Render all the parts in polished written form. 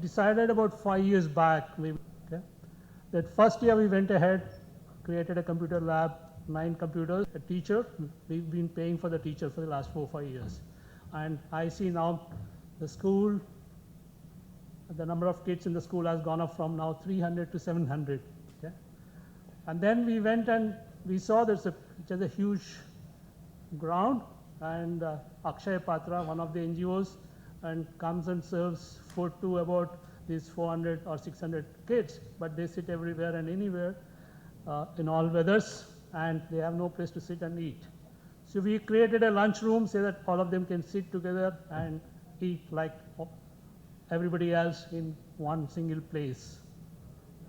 decided about 5 years back, maybe, okay, that first year we went ahead, created a computer lab, 9 computers, a teacher. We've been paying for the teacher for the last 4 or 5 years. And I see now the school, the number of kids in the school has gone up from now 300 to 700. Okay? And then we went and we saw there's a huge ground, and Akshay Patra, one of the NGOs, and comes and serves food to about these 400 or 600 kids, but they sit everywhere and anywhere in all weathers, and they have no place to sit and eat. So we created a lunch room so that all of them can sit together and eat like everybody else in one single place.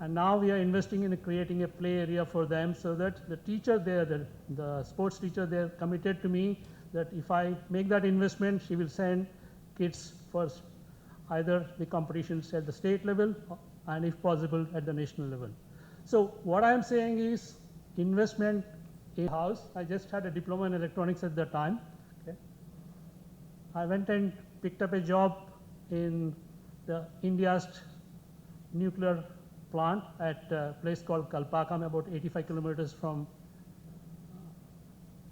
And now we are investing in creating a play area for them, so that the teacher there, the sports teacher there, committed to me that if I make that investment, she will send kids for either the competitions at the state level and if possible at the national level. So what I am saying is investment in house. I just had a diploma in electronics at that time. Okay. I went and picked up a job in the India's nuclear plant at a place called Kalpakam, about 85 kilometers from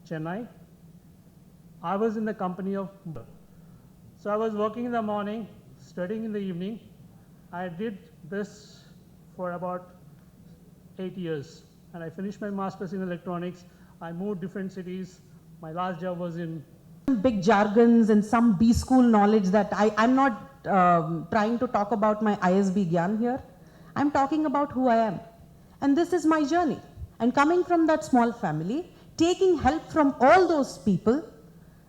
Chennai. I was in the company of, so I was working in the morning, studying in the evening. I did this for about 8 years, and I finished my master's in electronics. I moved different cities. My last job was in big jargons and some B school knowledge that I'm not trying to talk about my ISB Gyan here. I'm talking about who I am. And this is my journey. And coming from that small family, taking help from all those people,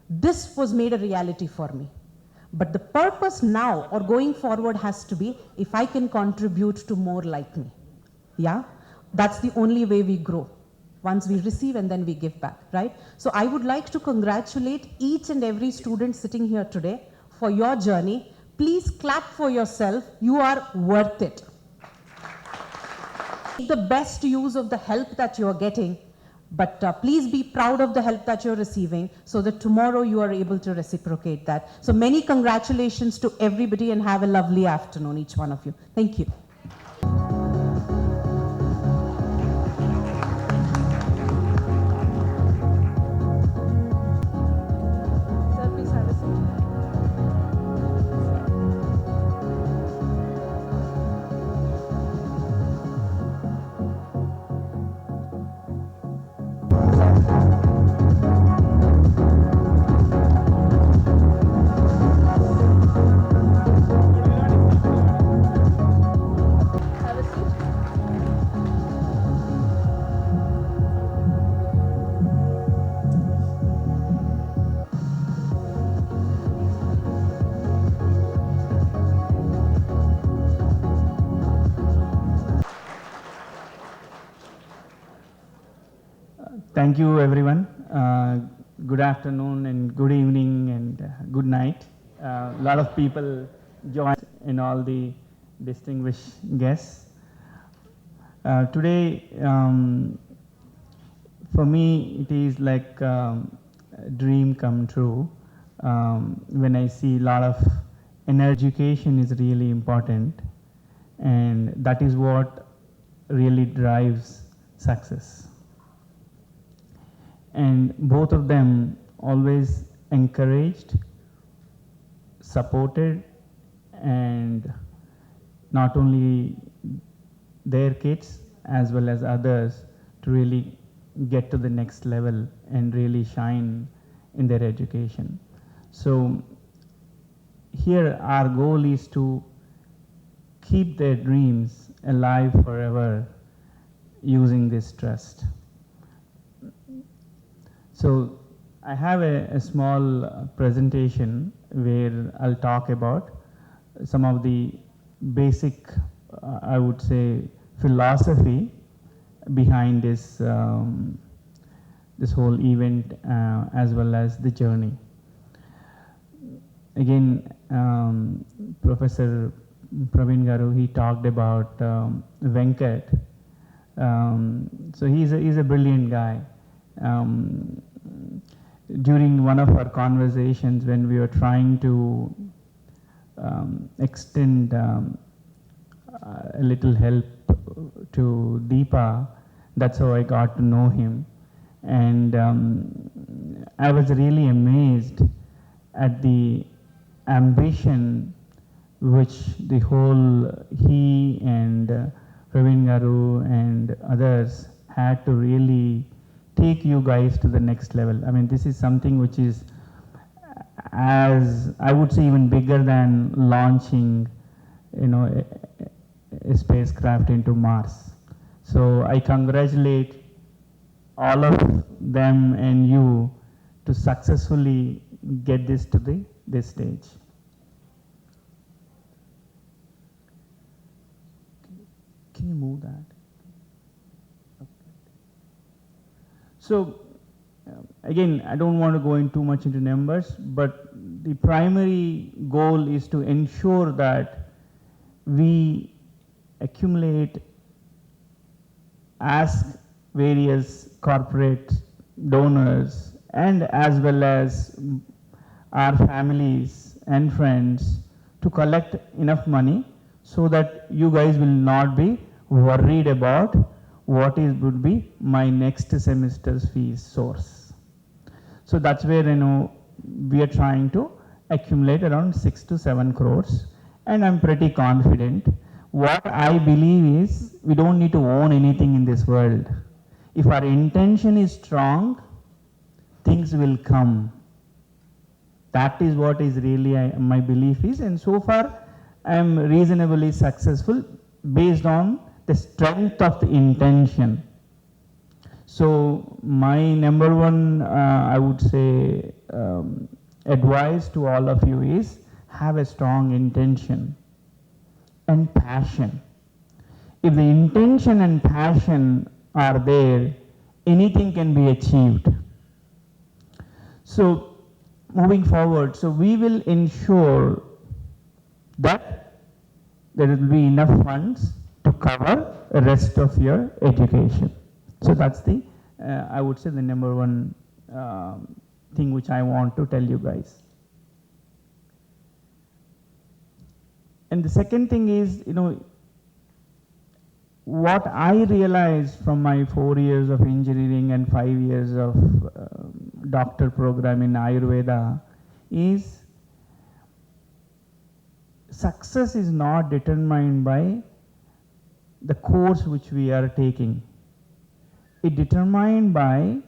this was made a reality for me. But the purpose now or going forward has to be if I can contribute to more like me. Yeah? That's the only way we grow. Once we receive and then we give back, right? So I would like to congratulate each and every student sitting here today for your journey. Please clap for yourself. You are worth it. Make the best use of the help that you are getting, but please be proud of the help that you're receiving so that tomorrow you are able to reciprocate that. So many congratulations to everybody and have a lovely afternoon, each one of you. Thank you. Thank you, everyone. Good afternoon and good evening and good night. A lot of people joined and all the distinguished guests. Today, for me, it is like a dream come true when I see a lot of education is really important, and that is what really drives success. And both of them always encouraged, supported, and not only their kids as well as others to really get to the next level and really shine in their education. So here our goal is to keep their dreams alive forever using this trust. So I have a small presentation where I'll talk about some of the basic, I would say, philosophy behind this this whole event as well as the journey. Again, Professor Praveen Garu, he talked about Venkat. So he's a brilliant guy. During one of our conversations when we were trying to extend a little help to Deepa. That's how I got to know him. And I was really amazed at the ambition which the whole he and Praveen Garu and others had to really take you guys to the next level. I mean, this is something which is, as I would say, even bigger than launching, a spacecraft into Mars. So I congratulate all of them and you to successfully get this to this stage. Can you move that? So again, I don't want to go in too much into numbers, but the primary goal is to ensure that we accumulate, ask various corporate donors and as well as our families and friends to collect enough money so that you guys will not be worried about what would be my next semester's fees source. So that's where we are trying to accumulate around 6 to 7 crores, and I'm pretty confident. What I believe is we don't need to own anything in this world. If our intention is strong, things will come. That is what is really my belief is, and so far I am reasonably successful based on the strength of the intention. So my number one, I would say, advice to all of you is have a strong intention and passion. If the intention and passion are there, anything can be achieved. So moving forward, so we will ensure that there will be enough funds to cover the rest of your education. So that's the, I would say, the number one thing which I want to tell you guys. And the second thing is, what I realized from my 4 years of engineering and 5 years of doctor program in Ayurveda is success is not determined by the course which we are taking. It determined by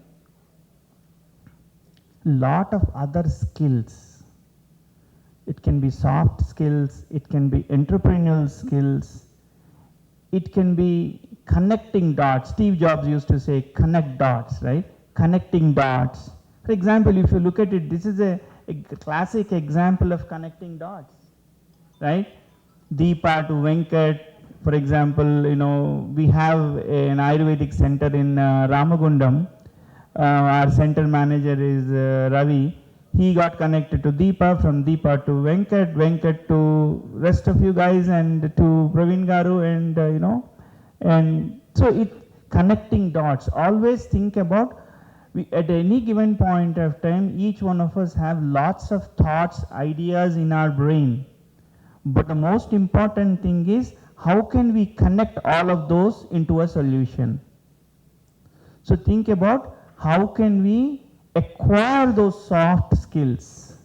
lot of other skills. It can be soft skills, it can be entrepreneurial skills, it can be connecting dots. Steve Jobs used to say connect dots, right? Connecting dots. For example, if you look at it, this is a classic example of connecting dots, right? Deepa to Venkat, for example, we have an Ayurvedic center in Ramagundam. Our center manager is Ravi. He got connected to Deepa, from Deepa to Venkat, Venkat to rest of you guys, and to Praveen Garu, and and so it connecting dots. Always think about, at any given point of time, each one of us have lots of thoughts, ideas in our brain. But the most important thing is, how can we connect all of those into a solution? So think about how can we acquire those soft skills.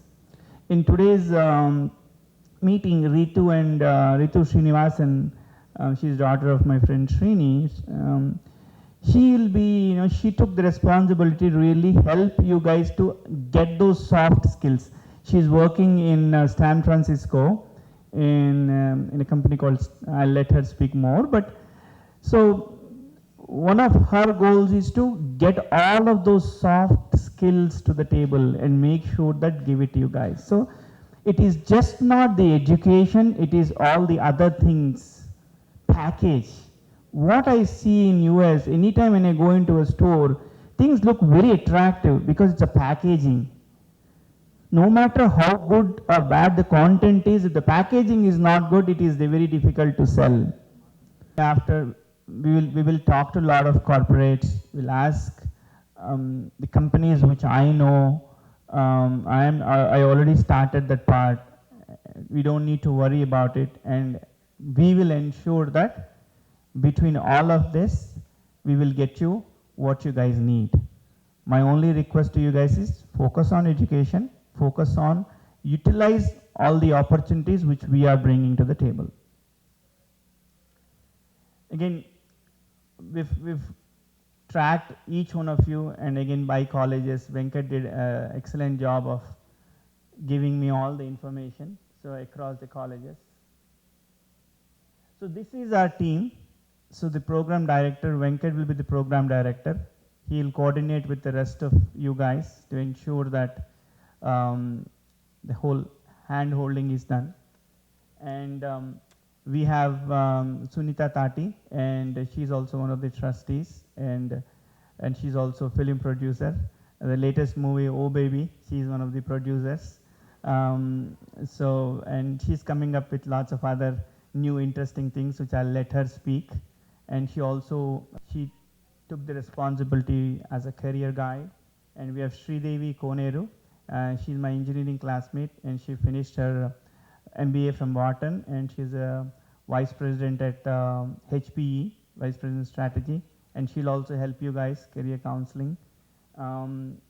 In today's meeting, Ritu and Ritu Srinivasan, she's daughter of my friend Srini, she will be, she took the responsibility to really help you guys to get those soft skills. She's working in San Francisco in a company called, I'll let her speak more, but so one of her goals is to get all of those soft skills to the table and make sure that give it to you guys. So it is just not the education, it is all the other things, package. What I see in US, anytime when I go into a store, things look very attractive because it's a packaging. No matter how good or bad the content is, if the packaging is not good, it is very difficult to sell. After we will talk to a lot of corporates. We'll ask the companies which I know. I already started that part we don't need to worry about it, and we will ensure that between all of this, we will get you what you guys need. My only request to you guys is focus on education, focus on utilize all the opportunities which we are bringing to the table. Again, we've tracked each one of you, and again by colleges. Venkat did an excellent job of giving me all the information, so across the colleges. So this is our team. So the program director, Venkat, will be the program director. He'll coordinate with the rest of you guys to ensure that the whole hand holding is done. And we have Sunita Tati, and she's also one of the trustees, and she's also a film producer. The latest movie, Oh Baby, she's one of the producers. And she's coming up with lots of other new interesting things, which I'll let her speak. And she took the responsibility as a career guide. And we have Sridevi Koneru. She's my engineering classmate, and she finished her MBA from Wharton, and she's a vice president at HPE, vice president strategy, and she'll also help you guys career counseling.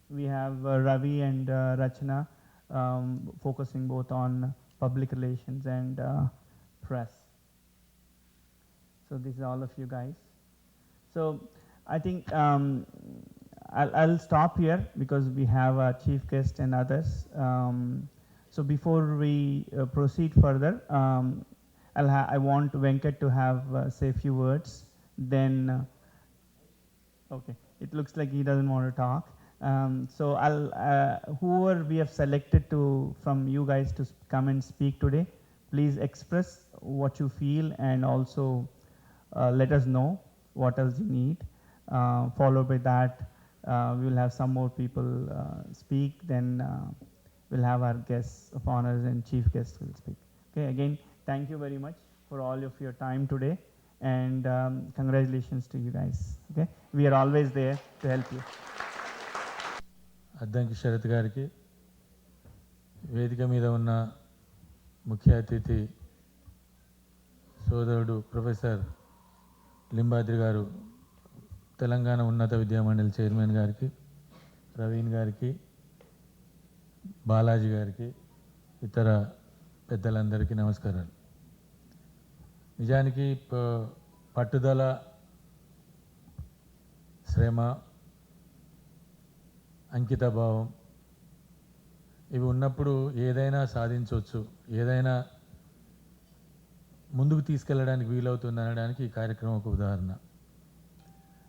We have Ravi and Rachana, focusing both on public relations and press. So this is all of you guys. So I think I'll stop here because we have a chief guest and others. So before we proceed further, I want Venkat to have say a few words. Then, okay, it looks like he doesn't want to talk. So whoever we have selected from you guys to come and speak today, please express what you feel and also let us know what else you need. Followed by that, we will have some more people speak. Then we'll have our guests of honors and chief guests will speak. Okay, again, thank you very much for all of your time today, and congratulations to you guys. Okay, we are always there to help you. Addanki Sarath గారికి, వేదిక మీద ఉన్న ముఖ్య అతిథి సోదరుడు professor Limbadri గారు, తెలంగాణ ఉన్నత విద్యామండలి చైర్మన్ గారికి, రవీన్ గారికి, బాలాజీ గారికి, ఇతర పెద్దలందరికీ నమస్కారాలు. నిజానికి పట్టుదల, శ్రమ, అంకితభావం ఇవి ఉన్నప్పుడు ఏదైనా సాధించవచ్చు, ఏదైనా ముందుకు తీసుకెళ్ళడానికి వీలవుతుంది అనడానికి ఈ కార్యక్రమం ఒక ఉదాహరణ.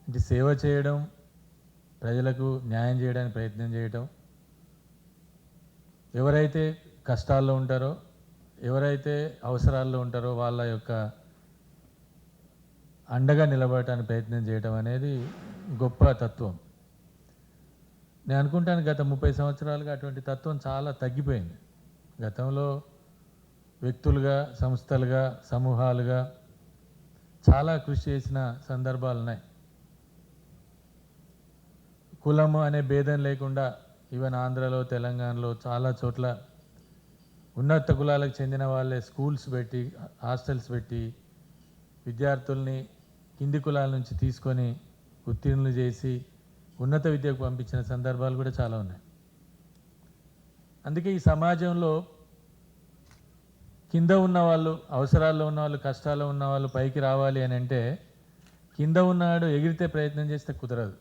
అంటే సేవ చేయడం, ప్రజలకు న్యాయం చేయడానికి ప్రయత్నం చేయటం, ఎవరైతే కష్టాల్లో ఉంటారో, ఎవరైతే అవసరాల్లో ఉంటారో వాళ్ళ యొక్క అండగా నిలబడటానికి ప్రయత్నం చేయటం అనేది గొప్ప తత్వం. నేను అనుకుంటాను గత 30 సంవత్సరాలుగా అటువంటి తత్వం చాలా తగ్గిపోయింది. గతంలో వ్యక్తులుగా, సంస్థలుగా, సమూహాలుగా చాలా కృషి చేసిన సందర్భాలు ఉన్నాయి. కులము అనే భేదం లేకుండా ఈవెన్ ఆంధ్రలో, తెలంగాణలో చాలా చోట్ల ఉన్నత కులాలకు చెందిన వాళ్ళే స్కూల్స్ పెట్టి, హాస్టల్స్ పెట్టి విద్యార్థుల్ని కింది కులాల నుంచి తీసుకొని ఉత్తీర్ణులు చేసి ఉన్నత విద్యకు పంపించిన సందర్భాలు కూడా చాలా ఉన్నాయి. అందుకే ఈ సమాజంలో కింద ఉన్నవాళ్ళు, అవసరాల్లో ఉన్నవాళ్ళు, కష్టాల్లో ఉన్నవాళ్ళు పైకి రావాలి అని అంటే కింద ఉన్నవాడు ఎగిరితే ప్రయత్నం చేస్తే కుదరదు,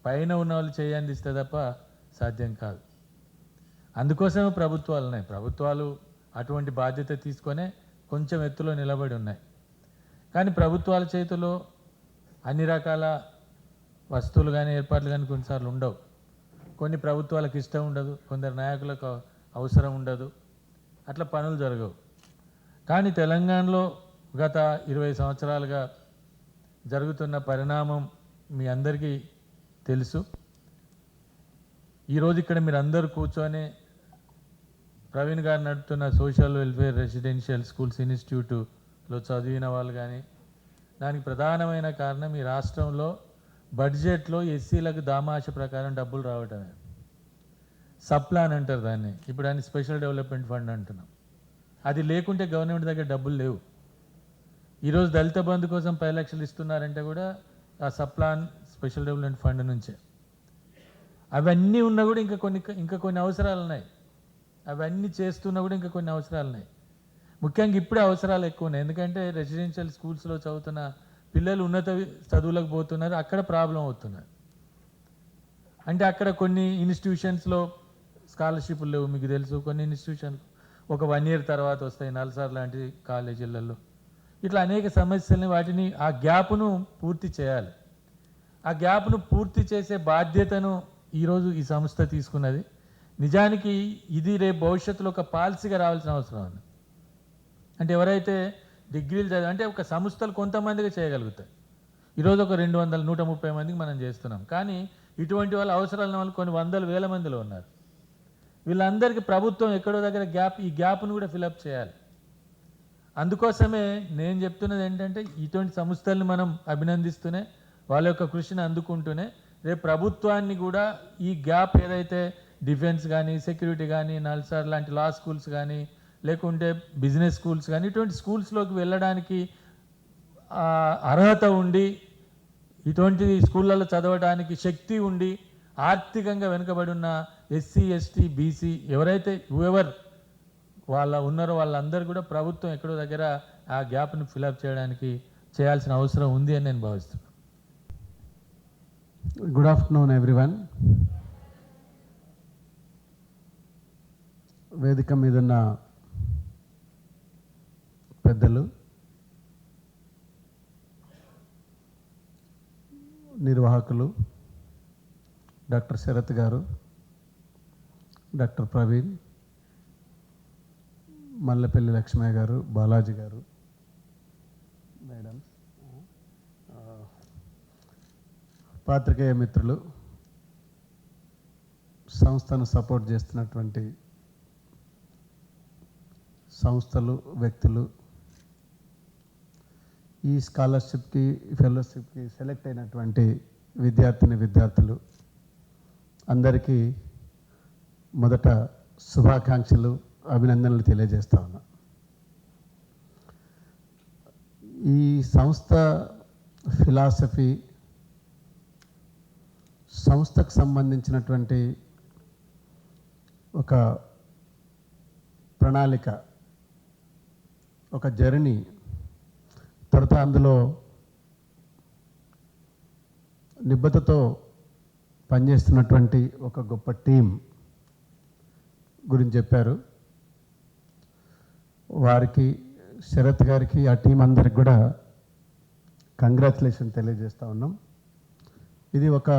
పైన ఉన్నవాళ్ళు చేయి అందిస్తే తప్ప సాధ్యం కాదు. అందుకోసమే ప్రభుత్వాలు ఉన్నాయి. ప్రభుత్వాలు అటువంటి బాధ్యత తీసుకొనే కొంచెం ఎత్తులో నిలబడి ఉన్నాయి. కానీ ప్రభుత్వాల చేతిలో అన్ని రకాల వస్తువులు కానీ ఏర్పాట్లు కానీ కొన్నిసార్లు ఉండవు. కొన్ని ప్రభుత్వాలకు ఇష్టం ఉండదు, కొందరు నాయకులకు అవసరం ఉండదు, అట్లా పనులు జరగవు. కానీ తెలంగాణలో గత 20 సంవత్సరాలుగా జరుగుతున్న పరిణామం మీ అందరికీ తెలుసు. ఈరోజు ఇక్కడ మీరు అందరూ కూర్చొని ప్రవీణ్ గారు నడుపుతున్న సోషల్ వెల్ఫేర్ రెసిడెన్షియల్ స్కూల్స్ ఇన్స్టిట్యూట్లో చదివిన వాళ్ళు కానీ, దానికి ప్రధానమైన కారణం ఈ రాష్ట్రంలో బడ్జెట్లో ఎస్సీలకు దామాష ప్రకారం డబ్బులు రావటమే. సప్లాన్ అంటారు దాన్ని, ఇప్పుడు దాన్ని స్పెషల్ డెవలప్మెంట్ ఫండ్ అంటున్నాం. అది లేకుంటే గవర్నమెంట్ దగ్గర డబ్బులు లేవు. ఈరోజు దళిత బంధు కోసం 10 లక్షలు ఇస్తున్నారంటే కూడా ఆ సప్లాన్ స్పెషల్ డెవలప్మెంట్ ఫండ్ నుంచే. అవన్నీ ఉన్నా కూడా ఇంకా కొన్ని అవసరాలు ఉన్నాయి. అవన్నీ చేస్తున్నా కూడా ఇంకా కొన్ని అవసరాలు ఉన్నాయి. ముఖ్యంగా ఇప్పుడే అవసరాలు ఎక్కువ ఉన్నాయి. ఎందుకంటే రెసిడెన్షియల్ స్కూల్స్లో చదువుతున్న పిల్లలు ఉన్నత చదువులకు పోతున్నారు, అక్కడ ప్రాబ్లం అవుతున్నారు. అంటే అక్కడ కొన్ని ఇన్స్టిట్యూషన్స్లో స్కాలర్షిప్లు లేవు, మీకు తెలుసు. కొన్ని ఇన్స్టిట్యూషన్లు ఒక 1 year తర్వాత వస్తాయి, నల్సార్ లాంటి కాలేజీలలో. ఇట్లా అనేక సమస్యల్ని వాటిని ఆ గ్యాప్ను పూర్తి చేయాలి. ఆ గ్యాప్ను పూర్తి చేసే బాధ్యతను ఈరోజు ఈ సంస్థ తీసుకున్నది. నిజానికి ఇది రేపు భవిష్యత్తులో ఒక పాలసీగా రావాల్సిన అవసరం ఉంది. అంటే ఎవరైతే డిగ్రీలు చదివి అంటే ఒక సంస్థలు కొంతమందిగా చేయగలుగుతాయి. ఈరోజు ఒక 200, 130 మందికి మనం చేస్తున్నాం. కానీ ఇటువంటి వాళ్ళ అవసరాల వాళ్ళు కొన్ని వందల వేల మందిలో ఉన్నారు. వీళ్ళందరికీ ప్రభుత్వం ఎక్కడో దగ్గర ఈ గ్యాప్ను కూడా ఫిలప్ చేయాలి. అందుకోసమే నేను చెప్తున్నది ఏంటంటే ఇటువంటి సంస్థల్ని మనం అభినందిస్తూనే వాళ్ళ యొక్క కృషిని అందుకుంటూనే రేపు ప్రభుత్వాన్ని కూడా ఈ గ్యాప్ ఏదైతే డిఫెన్స్ కానీ, సెక్యూరిటీ కానీ, నల్సార్ లాంటి లా స్కూల్స్ కానీ, లేకుంటే బిజినెస్ స్కూల్స్ కానీ, ఇటువంటి స్కూల్స్లోకి వెళ్ళడానికి అర్హత ఉండి, ఇటువంటి స్కూళ్ళల్లో చదవడానికి శక్తి ఉండి, ఆర్థికంగా వెనుకబడి ఉన్న ఎస్సీ, ఎస్టీ, బీసీ ఎవరైతే ఉన్నారో వాళ్ళందరూ కూడా ప్రభుత్వం ఎక్కడో దగ్గర ఆ గ్యాప్ను ఫిలప్ చేయడానికి చేయాల్సిన అవసరం ఉంది అని నేను భావిస్తున్నాను. Good afternoon everyone. వేదిక మీద ఉన్న పెద్దలు, నిర్వాహకులు, డాక్టర్ శరత్ గారు, డాక్టర్ ప్రవీణ్, మల్లెపల్లి లక్ష్మయ్య గారు, బాలాజీ గారు, మేడమ్స్, పాత్రికేయ మిత్రులు, సంస్థను సపోర్ట్ చేస్తున్నటువంటి సంస్థలు, వ్యక్తులు, ఈ స్కాలర్షిప్కి, ఫెలోషిప్కి సెలెక్ట్ అయినటువంటి విద్యార్థులు అందరికీ మొదట శుభాకాంక్షలు, అభినందనలు తెలియజేస్తా ఉన్నా. ఈ సంస్థ ఫిలాసఫీ, సంస్థకు సంబంధించినటువంటి ఒక ప్రణాళిక, ఒక జర్నీ, తర్వాత అందులో నిబద్ధతతో పనిచేస్తున్నటువంటి ఒక గొప్ప టీం గురించి చెప్పారు. వారికి, శరత్ గారికి, ఆ టీం అందరికి కూడా కంగ్రాచులేషన్ తెలియజేస్తూ ఉన్నాం. ఇది ఒక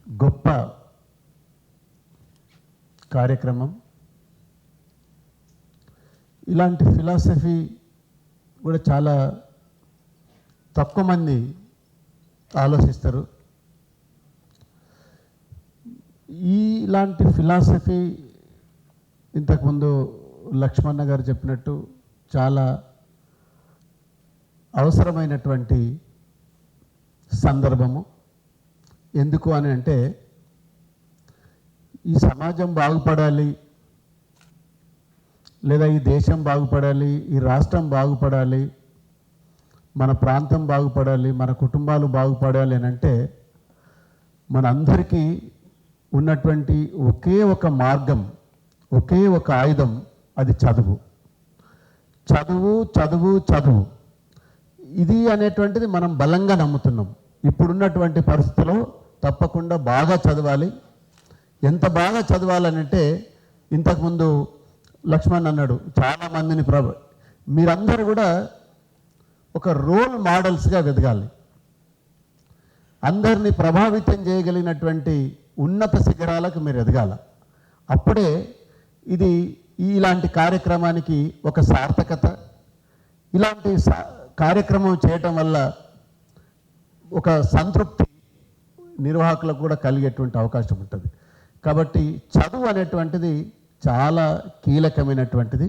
గొప్ప కార్యక్రమం. ఇలాంటి ఫిలాసఫీ కూడా చాలా తక్కువ మంది ఆలోచిస్తారు. ఇలాంటి ఫిలాసఫీ ఇంతకుముందు లక్ష్మణ గారు చెప్పినట్టు చాలా అవసరమైనటువంటి సందర్భము. ఎందుకు అని అంటే, ఈ సమాజం బాగుపడాలి, లేదా ఈ దేశం బాగుపడాలి, ఈ రాష్ట్రం బాగుపడాలి, మన ప్రాంతం బాగుపడాలి, మన కుటుంబాలు బాగుపడాలి అని అంటే మనందరికీ ఉన్నటువంటి ఒకే ఒక మార్గం, ఒకే ఒక ఆయుధం, అది చదువు. చదువు చదువు చదువు ఇది అనేటువంటిది మనం బలంగా నమ్ముతున్నాం. ఇప్పుడున్నటువంటి పరిస్థితిలో తప్పకుండా బాగా చదవాలి. ఎంత బాగా చదవాలనంటే, ఇంతకుముందు లక్ష్మణ్ అన్నాడు, చాలామందిని మీరందరూ కూడా ఒక రోల్ మోడల్స్గా వెదగాలి. అందరినీ ప్రభావితం చేయగలిగినటువంటి ఉన్నత శిఖరాలకు మీరు ఎదగాల. అప్పుడే ఇది ఇలాంటి కార్యక్రమానికి ఒక సార్థకత. ఇలాంటి కార్యక్రమం చేయటం వల్ల ఒక సంతృప్తి నిర్వాహకులకు కూడా కలిగేటువంటి అవకాశం ఉంటుంది. కాబట్టి చదువు అనేటువంటిది చాలా కీలకమైనటువంటిది.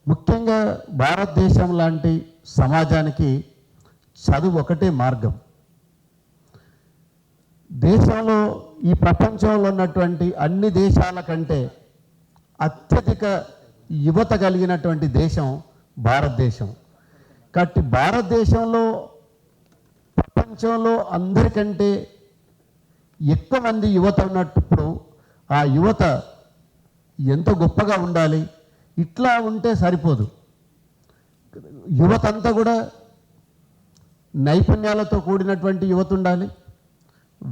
ముఖ్యంగా భారతదేశం లాంటి సమాజానికి చదువు ఒకటే మార్గం. దేశంలో, ఈ ప్రపంచంలో ఉన్నటువంటి అన్ని దేశాల కంటే అత్యధిక యువత కలిగినటువంటి దేశం భారతదేశం. కాబట్టి భారతదేశంలో ప్రపంచంలో అందరికంటే ఎక్కువ మంది యువత ఉన్నప్పుడు ఆ యువత ఎంత గొప్పగా ఉండాలి. ఇట్లా ఉంటే సరిపోదు. యువత అంతా కూడా నైపుణ్యాలతో కూడినటువంటి యువత ఉండాలి,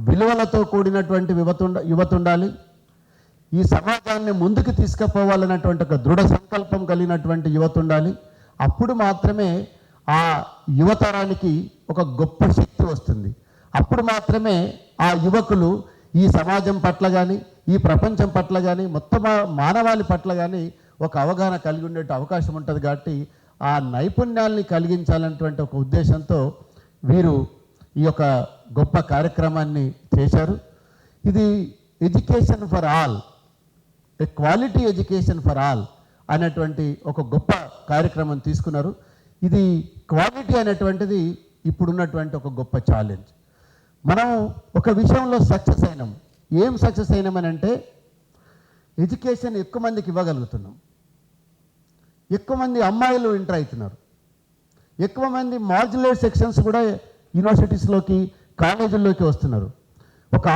విలువలతో కూడినటువంటి యువత ఉండాలి. ఈ సమాజాన్ని ముందుకు తీసుకుపోవాలన్నటువంటి ఒక దృఢ సంకల్పం కలిగినటువంటి యువత ఉండాలి. అప్పుడు మాత్రమే ఆ యువతరానికి ఒక గొప్ప శక్తి వస్తుంది. అప్పుడు మాత్రమే ఆ యువకులు ఈ సమాజం పట్ల కానీ, ఈ ప్రపంచం పట్ల కానీ, మొత్తం మానవాళి పట్ల కానీ ఒక అవగాహన కలిగి ఉండే అవకాశం ఉంటుంది. కాబట్టి ఆ నైపుణ్యాల్ని కలిగించాలన్నటువంటి ఒక ఉద్దేశంతో వీరు ఈ యొక్క గొప్ప కార్యక్రమాన్ని చేశారు. ఇది education for all, A quality education for all అనేటువంటి ఒక గొప్ప కార్యక్రమం తీసుకున్నారు. ఇది క్వాలిటీ అనేటువంటిది ఇప్పుడున్నటువంటి ఒక గొప్ప ఛాలెంజ్. మనం ఒక విషయంలో సక్సెస్ అయినాం. ఏం సక్సెస్ అయినామని అంటే ఎడ్యుకేషన్ ఎక్కువ మందికి ఇవ్వగలుగుతున్నాం, ఎక్కువ మంది అమ్మాయిలు ఎంటర్ అవుతున్నారు, ఎక్కువ మంది మార్జినలైజ్ సెక్షన్స్ కూడా యూనివర్సిటీస్లోకి కాలేజీల్లోకి వస్తున్నారు. ఒక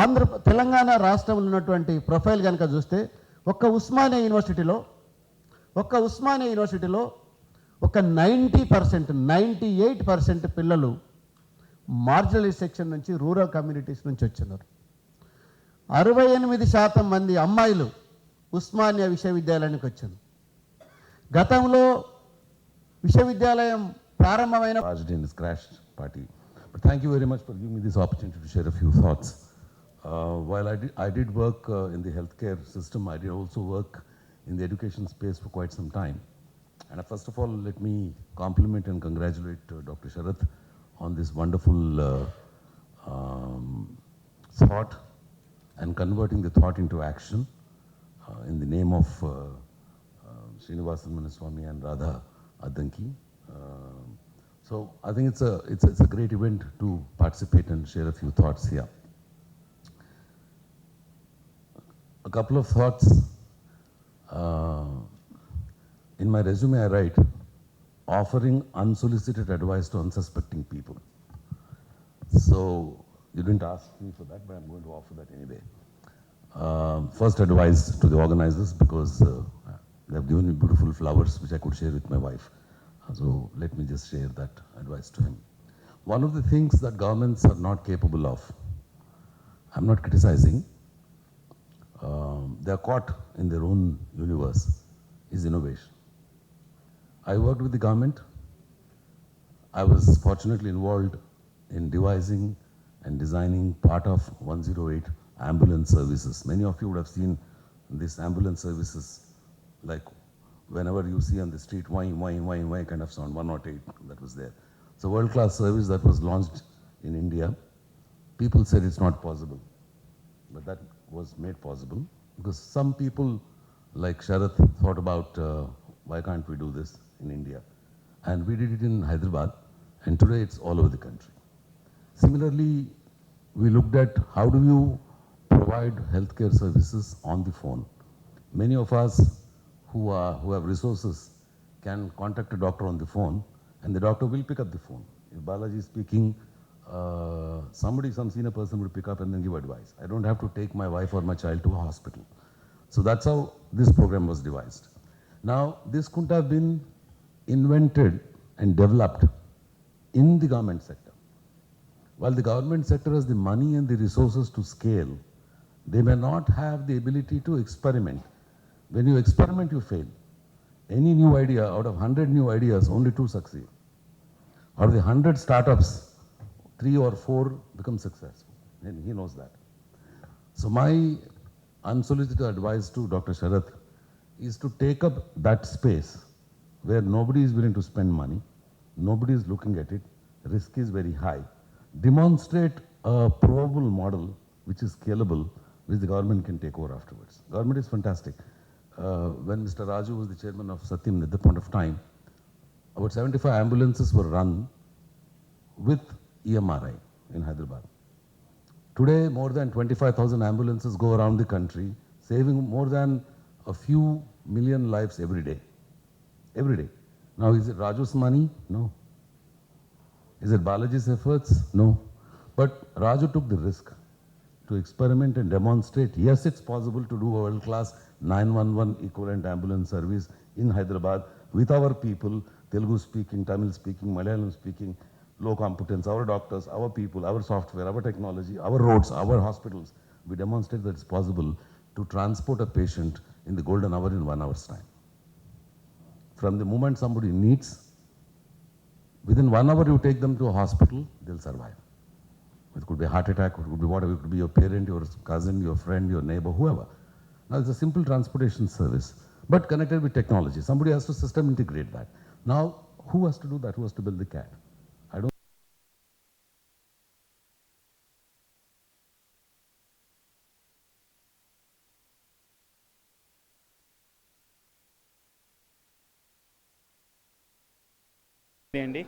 తెలంగాణ రాష్ట్రంలో ఉన్నటువంటి ప్రొఫైల్ కనుక చూస్తే ఒక్క ఉస్మానియా యూనివర్సిటీలో ఒక 90%, 98% పిల్లలు మార్జినలైజ్ సెక్షన్ నుంచి, రూరల్ కమ్యూనిటీస్ నుంచి వచ్చినారు. 68% మంది అమ్మాయిలు ఉస్మానియా విశ్వవిద్యాలయానికి వచ్చారు. గతంలో విశ్వవిద్యాలయం ప్రారంభమైన Barged in his crash party. But thank you very much for giving me this opportunity to share a few thoughts. While I did work in the healthcare system, I did also work in the education space for quite some time. And first of all, let me compliment and congratulate Dr. Sharath on this wonderful thought and converting the thought into action in the name of Srinivasan Manaswamy and Radha Addanki. So I think it's a great event to participate and share a few thoughts here. A couple of thoughts. In my resume, I write, offering unsolicited advice to unsuspecting people. So you didn't ask me for that, but I'm going to offer that anyway. First advice to the organizers, because they have given me beautiful flowers which I could share with my wife. So let me just share that advice to him. One of the things that governments are not capable of, I'm not criticizing, they are caught in their own universe, is innovation. I worked with the government. I was fortunately involved in devising and designing part of 108 ambulance services. Many of you would have seen these ambulance services, like whenever you see on the street, whine, whine, whine, whine kind of sound, 108, that was there. It's a world-class service that was launched in India. People said it's not possible, but that was made possible because some people like Sharath thought about why can't we do this in India? And we did it in Hyderabad, and today it's all over the country. Similarly, we looked at how do you provide healthcare services on the phone. Many of us who have resources can contact a doctor on the phone, and the doctor will pick up the phone. If Balaji is speaking, some senior person would pick up and then give advice. I don't have to take my wife or my child to a hospital. So that's how this program was devised. Now, this couldn't have been invented and developed in the government sector. While the government sector has the money and the resources to scale, they may not have the ability to experiment. When you experiment, you fail. Any new idea, out of 100 new ideas, only 2 succeed. Out of the 100 startups, 3 or 4 become successful, and he knows that. So my unsolicited advice to Dr. Sharath is to take up that space where nobody is willing to spend money, nobody is looking at it, risk is very high. Demonstrate a probable model which is scalable, which the government can take over afterwards. Government is fantastic. When Mr. Raju was the chairman of Satyam at the point of time, about 75 ambulances were run with EMRI in Hyderabad. Today, more than 25,000 ambulances go around the country, saving more than a few million lives every day. Every day. Now, is it Raju's money? No. Is it Balaji's efforts? No. But Raju took the risk to experiment and demonstrate, yes, it's possible to do a world-class 911 equivalent ambulance service in Hyderabad with our people, Telugu speaking, Tamil speaking, Malayalam speaking, low competence, our doctors, our people, our software, our technology, our roads, our hospitals. We demonstrate that it's possible to transport a patient in the golden hour in 1 hour's time. From the moment somebody needs, within 1 hour you take them to a hospital, they'll survive. It could be a heart attack, it could be whatever, it could be your parent, your cousin, your friend, your neighbor, whoever. Now it's a simple transportation service, but connected with technology. Somebody has to system integrate that. Now, who has to do that? Who has to build the CAD? I don't. అండి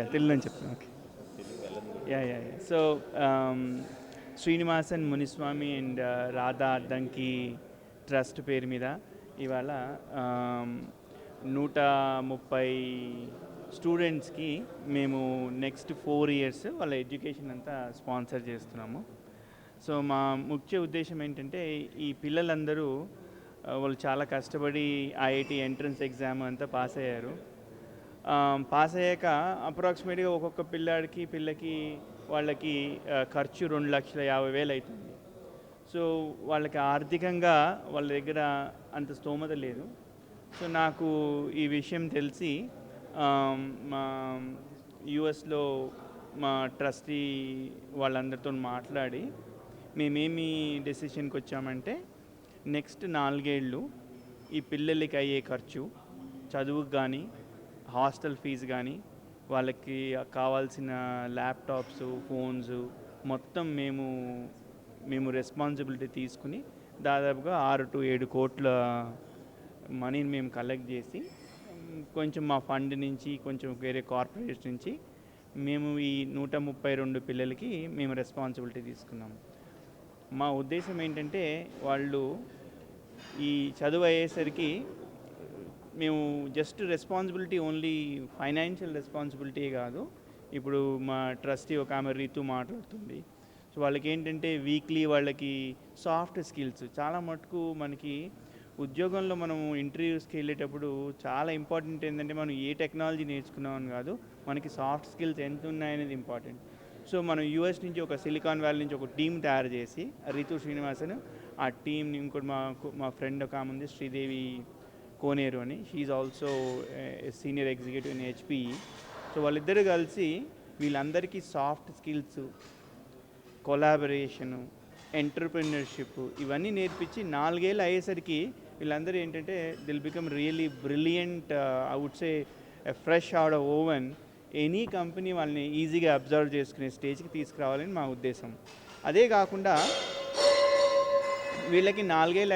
తెలుగులో చెప్తాను. Okay, yeah. So Srinivasan Muniswamy and Radha Addanki trust పేరు మీద ఇవాళ 130 స్టూడెంట్స్కి మేము next 4 years వాళ్ళ education అంతా స్పాన్సర్ చేస్తున్నాము. సో మా ముఖ్య ఉద్దేశం ఏంటంటే ఈ పిల్లలందరూ వాళ్ళు చాలా కష్టపడి ఐఐటి ఎంట్రన్స్ ఎగ్జామ్ అంతా పాస్ అయ్యారు. పాస్ అయ్యాక అప్రాక్సిమేట్గా ఒక్కొక్క పిల్లకి వాళ్ళకి ఖర్చు 2,50,000 అవుతుంది. సో వాళ్ళకి ఆర్థికంగా వాళ్ళ దగ్గర అంత స్తోమత లేదు. సో నాకు ఈ విషయం తెలిసి మా యుఎస్లో మా ట్రస్టీ వాళ్ళందరితో మాట్లాడి మేమేమి డెసిషన్కి వచ్చామంటే నెక్స్ట్ 4 ఏళ్ళు ఈ పిల్లలకి అయ్యే ఖర్చు, చదువుకు కానీ, హాస్టల్ ఫీజు కానీ, వాళ్ళకి కావాల్సిన ల్యాప్టాప్స్, ఫోన్స్ మొత్తం మేము రెస్పాన్సిబిలిటీ తీసుకుని దాదాపుగా 6 to 7 కోట్ల మనీని మేము కలెక్ట్ చేసి కొంచెం మా ఫండ్ నుంచి, కొంచెం వేరే కార్పొరేట్స్ నుంచి మేము ఈ 132 పిల్లలకి మేము రెస్పాన్సిబిలిటీ తీసుకున్నాము. మా ఉద్దేశం ఏంటంటే వాళ్ళు ఈ చదువు అయ్యేసరికి మేము just responsibility only financial responsibility కాదు. ఇప్పుడు మా ట్రస్టీ ఒక ఆమె రీతు మాట్లాడుతుంది. సో వాళ్ళకి ఏంటంటే వీక్లీ వాళ్ళకి సాఫ్ట్ స్కిల్స్ చాలా మటుకు మనకి ఉద్యోగంలో మనం ఇంటర్వ్యూస్కి వెళ్ళేటప్పుడు చాలా ఇంపార్టెంట్ ఏంటంటే మనం ఏ టెక్నాలజీ నేర్చుకున్నామని కాదు, మనకి సాఫ్ట్ స్కిల్స్ ఎంత ఉన్నాయనేది ఇంపార్టెంట్. సో మనం యూఎస్ నుంచి ఒక సిలికాన్ వ్యాలీ నుంచి ఒక టీం తయారు చేసి రితు శ్రీనివాసన్ ఆ టీంని, ఇంకోటి మా ఫ్రెండ్ ఒక ఆమె ఉంది శ్రీదేవి కోనేరు అని, she also senior executive in HPE. So వాళ్ళిద్దరూ కలిసి వీళ్ళందరికీ సాఫ్ట్ స్కిల్స్, కొలాబరేషను, ఎంటర్ప్రెన్యూర్షిప్ ఇవన్నీ నేర్పించి 4 ఏళ్ళు అయ్యేసరికి వీళ్ళందరూ ఏంటంటే they'll become really brilliant, I would say fresh out of oven. Any company వాళ్ళని ఈజీగా అబ్జర్వ్ చేసుకునే స్టేజ్కి తీసుకురావాలని మా ఉద్దేశం. అదే కాకుండా వీళ్ళకి 4 ఏళ్ళు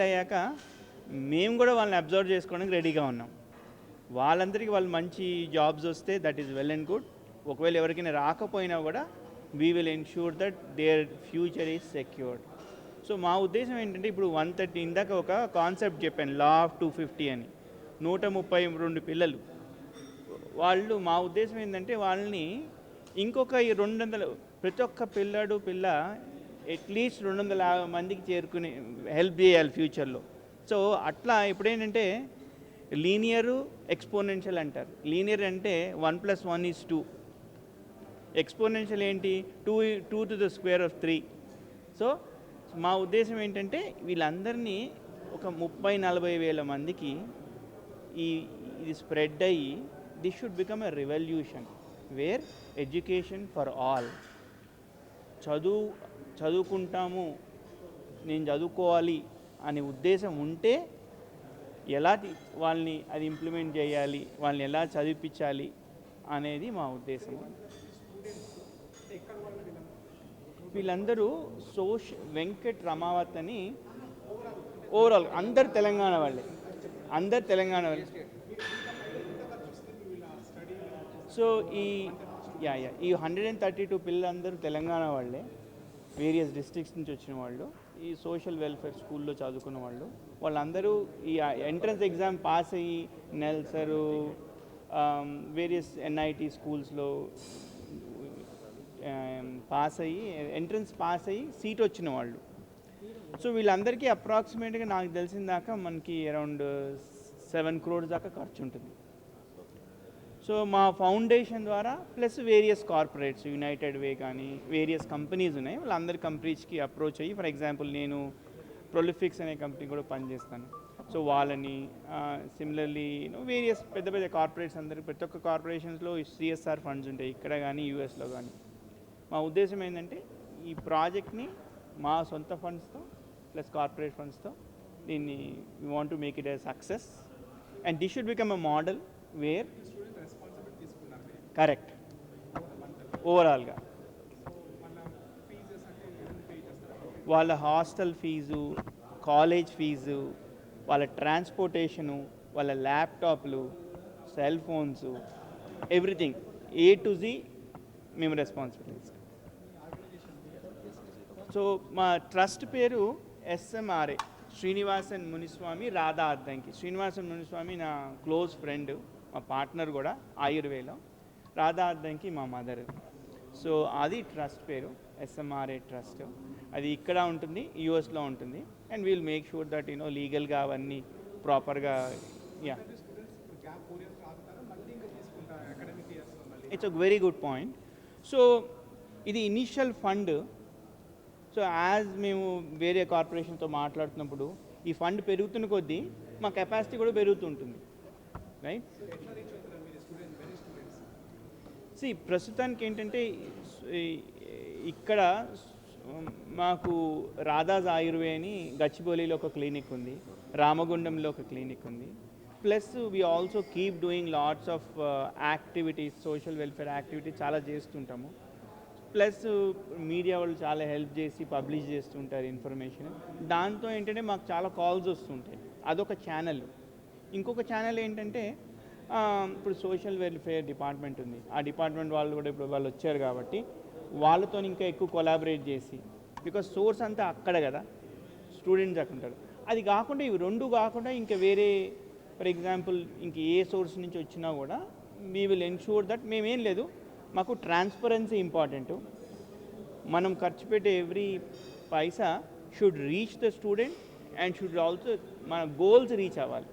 అయ్యాక మేము కూడా వాళ్ళని అబ్జర్వ్ చేసుకోవడానికి రెడీగా ఉన్నాం. వాళ్ళందరికీ వాళ్ళు మంచి జాబ్స్ వస్తే that is well and good. ఒకవేళ ఎవరికైనా రాకపోయినా కూడా we will ensure that their future is secured. So మా ఉద్దేశం ఏంటంటే ఇప్పుడు 130 ఇందాక ఒక కాన్సెప్ట్ చెప్పాను, లా ఆఫ్ 250 అని. 132 పిల్లలు వాళ్ళు, మా ఉద్దేశం ఏంటంటే వాళ్ళని ఇంకొక 200 ప్రతి ఒక్క పిల్ల అట్లీస్ట్ 250 మందికి చేరుకుని హెల్ప్ చేయాలి ఫ్యూచర్లో. సో అట్లా ఇప్పుడేంటంటే లీనియరు, ఎక్స్పోనెన్షియల్ అంటారు. లీనియర్ అంటే 1 + 1 = 2. ఎక్స్పోనెన్షియల్ ఏంటి, 2 to the square of 3. So మా ఉద్దేశం ఏంటంటే వీళ్ళందరినీ ఒక 30-40 వేల మందికి ఇది స్ప్రెడ్ అయ్యి this should become a revolution where education for all. చదువుకుంటాము, నేను చదువుకోవాలి అనే ఉద్దేశం ఉంటే ఎలా వాళ్ళని అది ఇంప్లిమెంట్ చేయాలి, వాళ్ళని ఎలా చదివించాలి అనేది మా ఉద్దేశం. వీళ్ళందరూ వెంకట్ రమావత్ అని ఓవరాల్ అందరు తెలంగాణ వాళ్ళే. సో ఈ 132 పిల్లలందరూ తెలంగాణ వాళ్ళే, వేరియస్ డిస్ట్రిక్ట్స్ నుంచి వచ్చిన వాళ్ళు, ఈ సోషల్ వెల్ఫేర్ స్కూల్లో చదువుకున్న వాళ్ళు. వాళ్ళందరూ ఈ ఎంట్రన్స్ ఎగ్జామ్ పాస్ అయ్యి నెల్సరు, వేరియస్ ఎన్ఐటి స్కూల్స్లో ఎంట్రన్స్ పాస్ అయ్యి సీట్ వచ్చిన వాళ్ళు. సో వీళ్ళందరికీ అప్రాక్సిమేట్గా నాకు తెలిసిన దాకా మనకి అరౌండ్ 7 crores దాకా ఖర్చు ఉంటుంది. సో మా ఫౌండేషన్ ద్వారా ప్లస్ వేరియస్ కార్పొరేట్స్, యునైటెడ్ వే కానీ వేరియస్ కంపెనీస్ ఉన్నాయి, వాళ్ళందరి కంపెనీస్కి అప్రోచ్ అయ్యి, ఫర్ ఎగ్జాంపుల్ నేను ప్రొలిఫిక్స్ అనే కంపెనీ కూడా పనిచేస్తాను. సో వాళ్ళని సిమిలర్లీ వేరియస్ పెద్ద పెద్ద కార్పొరేట్స్ అందరికీ, ప్రతి ఒక్క కార్పొరేషన్స్లో సిఎస్ఆర్ ఫండ్స్ ఉంటాయి, ఇక్కడ కానీ యూఎస్లో కానీ. మా ఉద్దేశం ఏంటంటే ఈ ప్రాజెక్ట్ని మా సొంత ఫండ్స్తో ప్లస్ కార్పొరేట్ ఫండ్స్తో దీన్ని we want to make it a success and this should become a model where correct ఓవరాల్గా వాళ్ళ హాస్టల్ ఫీజు, కాలేజ్ ఫీజు, వాళ్ళ ట్రాన్స్పోర్టేషను, వాళ్ళ ల్యాప్టాప్లు, cell phones, everything A to Z మేము రెస్పాన్సిబిలిటీ. సో మా ట్రస్ట్ పేరు SMRA, శ్రీనివాసన్ మునిస్వామి రాధా అద్దంకి. శ్రీనివాసన్ మునిస్వామి నా క్లోజ్ ఫ్రెండ్, మా పార్ట్నర్ కూడా ఆయుర్వేలో. రాధా అద్దంకి మా మదర్. సో అది ట్రస్ట్ పేరు SMRA ట్రస్ట్. అది ఇక్కడ ఉంటుంది, యూఎస్లో ఉంటుంది. And we'll make sure that లీగల్గా అవన్నీ ప్రాపర్గా. It's a very good point. So ఇది ఇనిషియల్ ఫండ్. సో యాజ్ మేము వేరే కార్పొరేషన్తో మాట్లాడుతున్నప్పుడు ఈ ఫండ్ పెరుగుతున్న కొద్దీ మా కెపాసిటీ కూడా పెరుగుతుంటుంది, రైట్? ప్రస్తుతానికి ఏంటంటే ఇక్కడ మాకు రాధాస్ ఆయుర్వే అని గచ్చిబౌలిలో ఒక క్లినిక్ ఉంది, రామగుండంలో ఒక క్లినిక్ ఉంది. Plus we also keep doing lots of activities, social welfare activities చాలా చేస్తుంటాము. ప్లస్ మీడియా వాళ్ళు చాలా హెల్ప్ చేసి పబ్లిష్ చేస్తుంటారు ఇన్ఫర్మేషన్. దాంతో ఏంటంటే మాకు చాలా కాల్స్ వస్తుంటాయి, అదొక ఛానల్. ఇంకొక ఛానల్ ఏంటంటే ఇప్పుడు సోషల్ వెల్ఫేర్ డిపార్ట్మెంట్ ఉంది, ఆ డిపార్ట్మెంట్ వాళ్ళు కూడా ఇప్పుడు వాళ్ళు వచ్చారు కాబట్టి వాళ్ళతో ఇంకా ఎక్కువ కొలాబరేట్ చేసి, బికాజ్ సోర్స్ అంతా అక్కడ కదా, స్టూడెంట్స్ అక్కడ ఉంటారు. అది కాకుండా ఇవి రెండు కాకుండా ఇంకా వేరే, ఫర్ ఎగ్జాంపుల్ ఇంక ఏ సోర్స్ నుంచి వచ్చినా కూడా వీ విల్ ఎన్షూర్ దట్ మేమేం లేదు, మాకు ట్రాన్స్పరెన్సీ ఇంపార్టెంట్. మనం ఖర్చు పెట్టే every Paisa should reach the student and should also మన గోల్స్ రీచ్ అవ్వాలి.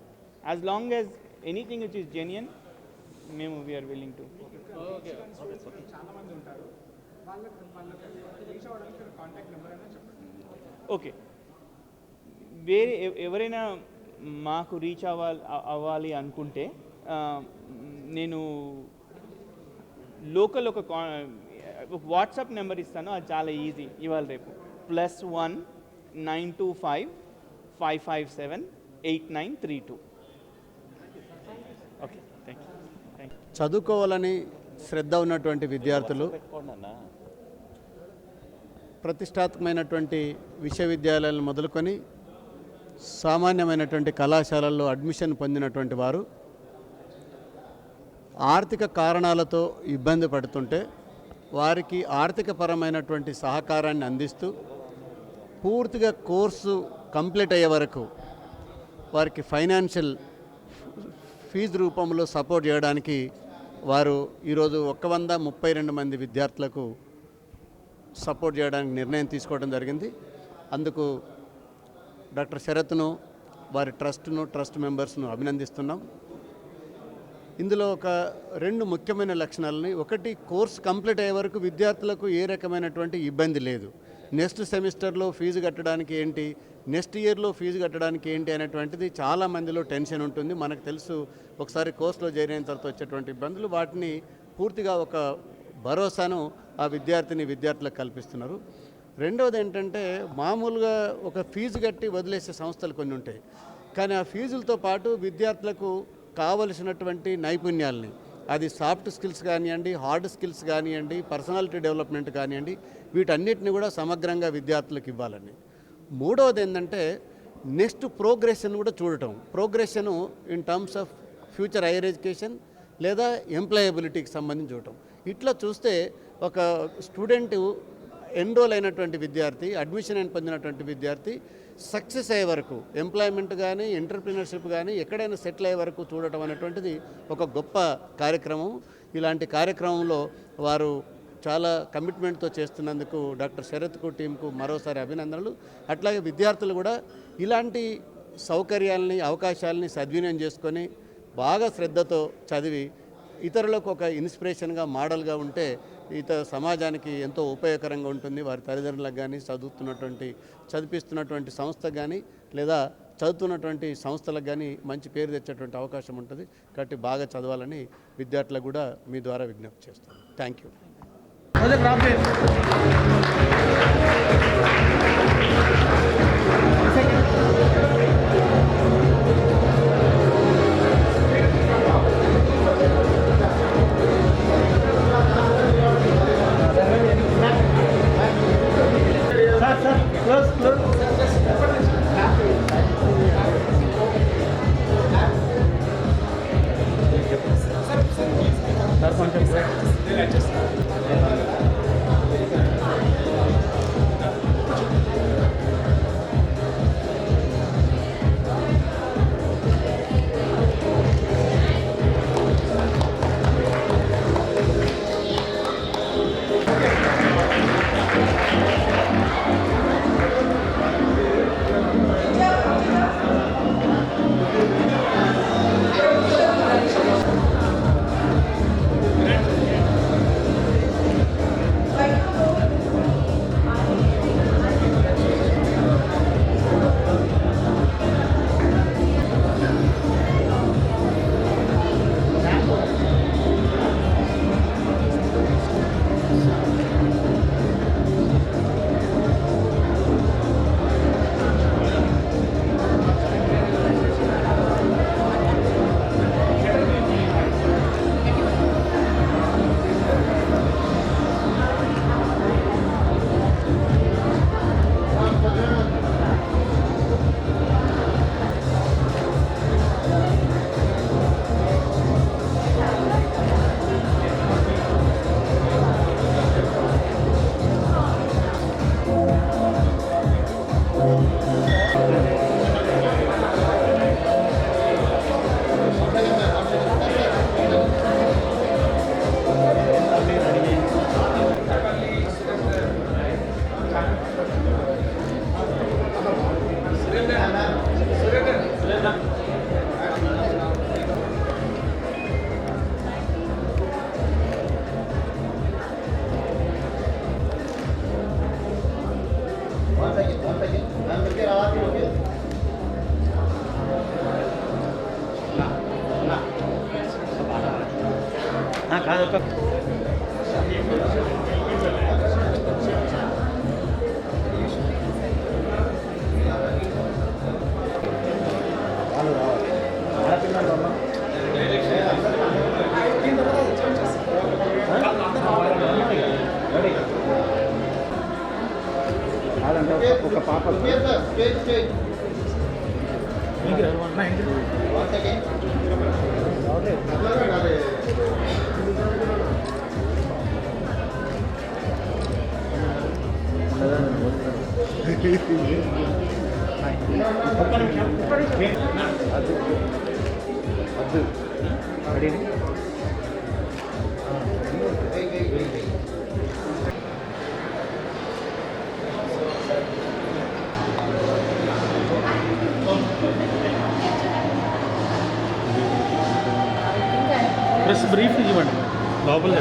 As long as anything which is genuine, మేము వీఆర్ విల్లింగ్ టు. ఓకే, వేరే ఎవరైనా మాకు రీచ్ అవ్వాలి అనుకుంటే నేను లోకల్ ఒక వాట్సాప్ నెంబర్ ఇస్తాను, అది చాలా ఈజీ ఇవాళ రేపు. +1 925 557 8932. Okay, thank you. చదువుకోవాలని శ్రద్ధ ఉన్నటువంటి విద్యార్థులు ప్రతిష్టాత్మకమైనటువంటి విశ్వవిద్యాలయాలను మొదలుకొని సామాన్యమైనటువంటి కళాశాలల్లో అడ్మిషన్ పొందినటువంటి వారు ఆర్థిక కారణాలతో ఇబ్బంది పడుతుంటే వారికి ఆర్థికపరమైనటువంటి సహకారాన్ని అందిస్తూ పూర్తిగా కోర్సు కంప్లీట్ అయ్యే వరకు వారికి ఫైనాన్షియల్ ఫీజు రూపంలో సపోర్ట్ చేయడానికి వారు ఈరోజు 132 మంది విద్యార్థులకు సపోర్ట్ చేయడానికి నిర్ణయం తీసుకోవడం జరిగింది. అందుకు డాక్టర్ శరత్ను, వారి ట్రస్ట్ మెంబర్స్ను అభినందిస్తున్నాం. ఇందులో ఒక 2 ముఖ్యమైన లక్షణాలని, ఒకటి కోర్స్ కంప్లీట్ అయ్యే వరకు విద్యార్థులకు ఏ రకమైనటువంటి ఇబ్బంది లేదు. నెక్స్ట్ సెమిస్టర్లో ఫీజు కట్టడానికి ఏంటి, నెక్స్ట్ ఇయర్లో ఫీజు కట్టడానికి ఏంటి అనేటువంటిది చాలా మందిలో టెన్షన్ ఉంటుంది. మనకు తెలుసు, ఒకసారి కోర్సులో చేరిన తర్వాత వచ్చేటువంటి ఇబ్బందులు, వాటిని పూర్తిగా ఒక భరోసాను ఆ విద్యార్థులకు కల్పిస్తున్నారు. రెండవది ఏంటంటే, మామూలుగా ఒక ఫీజు కట్టి వదిలేసే సంస్థలు కొన్ని ఉంటాయి, కానీ ఆ ఫీజులతో పాటు విద్యార్థులకు కావలసినటువంటి నైపుణ్యాలని, అది సాఫ్ట్ స్కిల్స్ కానివ్వండి, హార్డ్ స్కిల్స్ కానివ్వండి, పర్సనాలిటీ డెవలప్మెంట్ కానివ్వండి, వీటన్నిటిని కూడా సమగ్రంగా విద్యార్థులకు ఇవ్వాలని. మూడవది ఏంటంటే, నెక్స్ట్ ప్రోగ్రెషన్ కూడా చూడటం. Progression in terms of future higher education లేదా ఎంప్లాయబిలిటీకి సంబంధించి చూడటం. ఇట్లా చూస్తే ఒక స్టూడెంటు ఎన్రోల్ అయినటువంటి విద్యార్థి, అడ్మిషన్ అని పొందినటువంటి విద్యార్థి సక్సెస్ అయ్యే వరకు, ఎంప్లాయ్మెంట్ కానీ ఎంటర్ప్రినర్షిప్ కానీ ఎక్కడైనా సెటిల్ అయ్యే వరకు చూడటం అనేటువంటిది ఒక గొప్ప కార్యక్రమం. ఇలాంటి కార్యక్రమంలో వారు చాలా కమిట్మెంట్తో చేస్తున్నందుకు డాక్టర్ శరత్కు టీంకు మరోసారి అభినందనలు. అట్లాగే విద్యార్థులు కూడా ఇలాంటి సౌకర్యాలని, అవకాశాలని సద్వినియోగం చేసుకొని బాగా శ్రద్ధతో చదివి ఇతరులకు ఒక ఇన్స్పిరేషన్గా, మోడల్గా ఉంటే సమాజానికి ఎంతో ఉపయోగకరంగా ఉంటుంది. వారి తల్లిదండ్రులకు కానీ, చదివిస్తున్నటువంటి సంస్థకు కానీ, లేదా చదువుతున్నటువంటి సంస్థలకు కానీ మంచి పేరు తెచ్చేటువంటి అవకాశం ఉంటుంది. కాబట్టి బాగా చదవాలని విద్యార్థులకు కూడా మీ ద్వారా విజ్ఞప్తి చేస్తాను. Thank you. ఒక పాప ప్రెస్ బ్రీఫ్ ఇవ్వండి లోపల